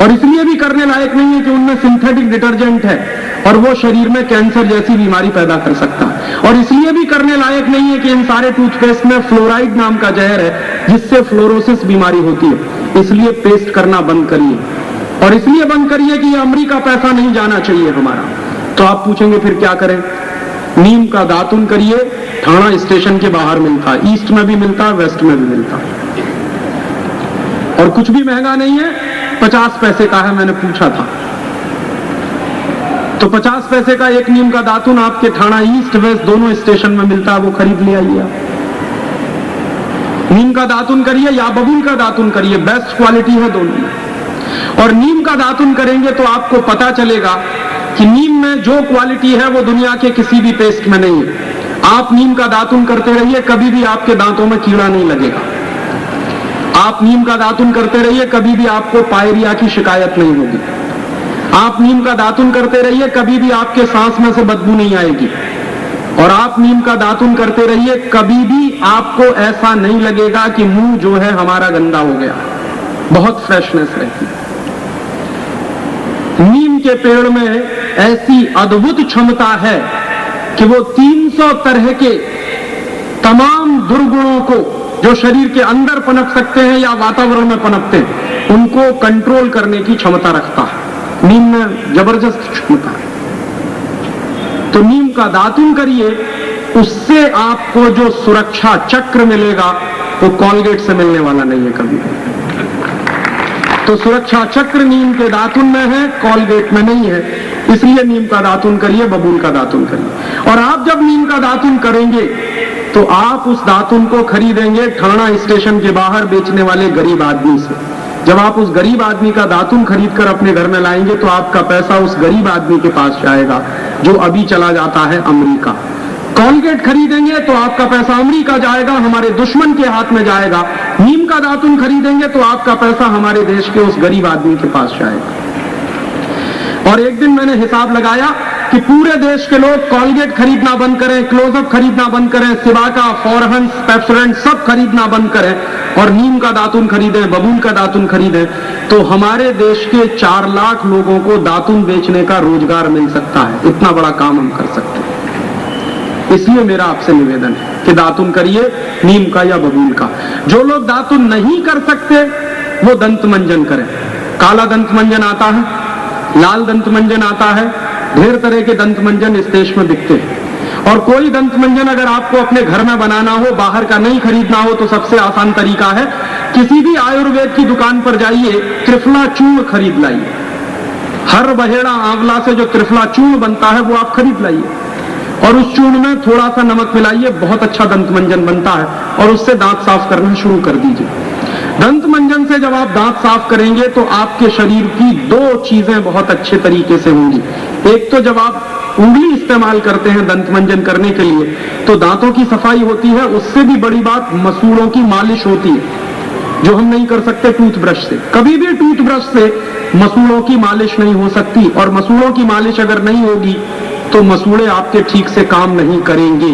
और इसलिए भी करने लायक नहीं है कि उनमें सिंथेटिक डिटर्जेंट है और वो शरीर में कैंसर जैसी बीमारी पैदा कर सकता है। और इसलिए भी करने लायक नहीं है कि इन सारे टूथपेस्ट में फ्लोराइड नाम का जहर है जिससे फ्लोरोसिस बीमारी होती है। इसलिए पेस्ट करना बंद करिए, और इसलिए बंद करिए कि ये अमेरिका पैसा नहीं जाना चाहिए हमारा। तो आप पूछेंगे फिर क्या करें? नीम का दातुन करिए, थाना स्टेशन के बाहर मिलता है, ईस्ट में भी मिलता है, वेस्ट में भी मिलता है, और कुछ भी महंगा नहीं है, 50 पैसे का है। मैंने पूछा था तो 50 पैसे का एक नीम का दातुन आपके थाना ईस्ट वेस्ट दोनों स्टेशन में मिलता है, वो खरीद ले आइए। नीम का दातुन करिए या बबूल का दातुन करिए, बेस्ट क्वालिटी है दोनों में। और नीम का दातुन करेंगे तो आपको पता चलेगा कि नीम में जो क्वालिटी है वो दुनिया के किसी भी पेस्ट में नहीं है। आप नीम का दातुन करते रहिए, कभी भी आपके दांतों में कीड़ा नहीं लगेगा। आप नीम का दातुन करते रहिए, कभी भी आपको पायरिया की शिकायत नहीं होगी। आप नीम का दातुन करते रहिए, कभी भी आपके सांस में से बदबू नहीं आएगी। और आप नीम का दातुन करते रहिए, कभी भी आपको ऐसा नहीं लगेगा कि मुंह जो है हमारा गंदा हो गया, बहुत फ्रेशनेस रहती है। नीम के पेड़ में ऐसी अद्भुत क्षमता है कि वो 300 तरह के तमाम दुर्गुणों को जो शरीर के अंदर पनप सकते हैं या वातावरण में पनपते हैं, उनको कंट्रोल करने की क्षमता रखता है। नीम में जबरदस्त क्षमता है। तो नीम का दातुन करिए, उससे आपको जो सुरक्षा चक्र मिलेगा वो कॉलगेट से मिलने वाला नहीं है कभी। तो सुरक्षा चक्र नीम के दातुन में है, कॉलगेट में नहीं है। इसलिए नीम का दातुन करिए, बबूल का दातुन करिए। और आप जब नीम का दातुन करेंगे तो आप उस दातुन को खरीदेंगे थाना स्टेशन के बाहर बेचने वाले गरीब आदमी से। जब आप उस गरीब आदमी का दातुन खरीद कर अपने घर में लाएंगे तो आपका पैसा उस गरीब आदमी के पास जाएगा जो अभी चला जाता है अमेरिका। कॉलगेट खरीदेंगे तो आपका पैसा अमेरिका जाएगा, हमारे दुश्मन के हाथ में जाएगा। नीम का दातुन खरीदेंगे तो आपका पैसा हमारे देश के उस गरीब आदमी के पास जाएगा। और एक दिन मैंने हिसाब लगाया कि पूरे देश के लोग कॉलगेट खरीदना बंद करें, क्लोजअप खरीदना बंद करें, सिबाका, फॉरहंस, पेप्सोडेंट सब खरीदना बंद करें और नीम का दातुन खरीदें, बबूल का दातुन खरीदें, तो हमारे देश के 4 लाख लोगों को दातुन बेचने का रोजगार मिल सकता है। इतना बड़ा काम हम कर सकते हैं। इसलिए मेरा आपसे निवेदन है कि दातुन करिए, नीम का या बबूल का। जो लोग दातुन नहीं कर सकते वो दंत मंजन करें। काला दंत मंजन आता है, लाल दंत मंजन आता है, ढेर तरह के दंत मंजन इस देश में बिकते हैं। और कोई दंत मंजन अगर आपको अपने घर में बनाना हो, बाहर का नहीं खरीदना हो, तो सबसे आसान तरीका है किसी भी आयुर्वेद की दुकान पर जाइए, त्रिफला चूर्ण खरीद लाइए। हर बहेड़ा आंवला से जो त्रिफला चूर्ण बनता है वो आप खरीद लाइए और उस चूर्ण में थोड़ा सा नमक मिलाइए, बहुत अच्छा दंत मंजन बनता है। और उससे दांत साफ करना शुरू कर दीजिए। दंत मंजन से जब आप दांत साफ करेंगे तो आपके शरीर की 2 चीजें बहुत अच्छे तरीके से होंगी। एक तो जब आप उंगली इस्तेमाल करते हैं दंत मंजन करने के लिए तो दांतों की सफाई होती है। उससे भी बड़ी बात मसूड़ों की मालिश होती है, जो हम नहीं कर सकते टूथब्रश से। कभी भी टूथब्रश से मसूड़ों की मालिश नहीं हो सकती, और मसूड़ों की मालिश अगर नहीं होगी तो मसूड़े आपके ठीक से काम नहीं करेंगे।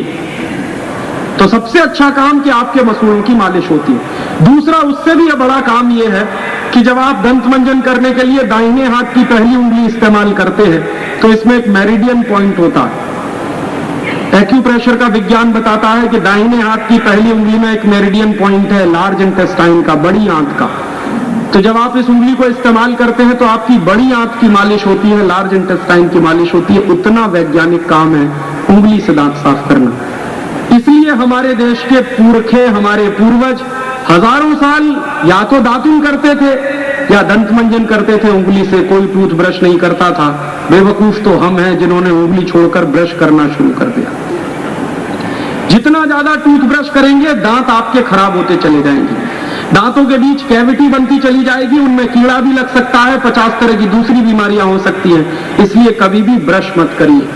तो सबसे अच्छा काम कि आपके मसूड़ों की मालिश होती है। दूसरा, उससे भी बड़ा काम यह है कि जब आप दंत मंजन करने के लिए दाहिने हाथ की पहली उंगली इस्तेमाल करते हैं तो इसमें एक मेरिडियन पॉइंट होता है। एक्यूप्रेशर का विज्ञान बताता है कि दाहिने हाथ की पहली उंगली में एक मेरिडियन पॉइंट है, लार्ज इंटेस्टाइन का, बड़ी आंत का। तो जब आप इस उंगली को इस्तेमाल करते हैं तो आपकी बड़ी आंत की मालिश होती है, लार्ज इंटेस्टाइन की मालिश होती है। उतना वैज्ञानिक काम है उंगली से दांत साफ करना। इसलिए हमारे देश के पुरखे, हमारे पूर्वज हजारों साल या तो दातुन करते थे या दंत मंजन करते थे उंगली से। कोई टूथब्रश नहीं करता था। बेवकूफ तो हम हैं जिन्होंने उंगली छोड़कर ब्रश करना शुरू कर दिया। जितना ज्यादा टूथब्रश करेंगे दांत आपके खराब होते चले जाएंगे, दांतों के बीच कैविटी बनती चली जाएगी, उनमें कीड़ा भी लग सकता है, 50 तरह की दूसरी बीमारियां हो सकती हैं। इसलिए कभी भी ब्रश मत करिए।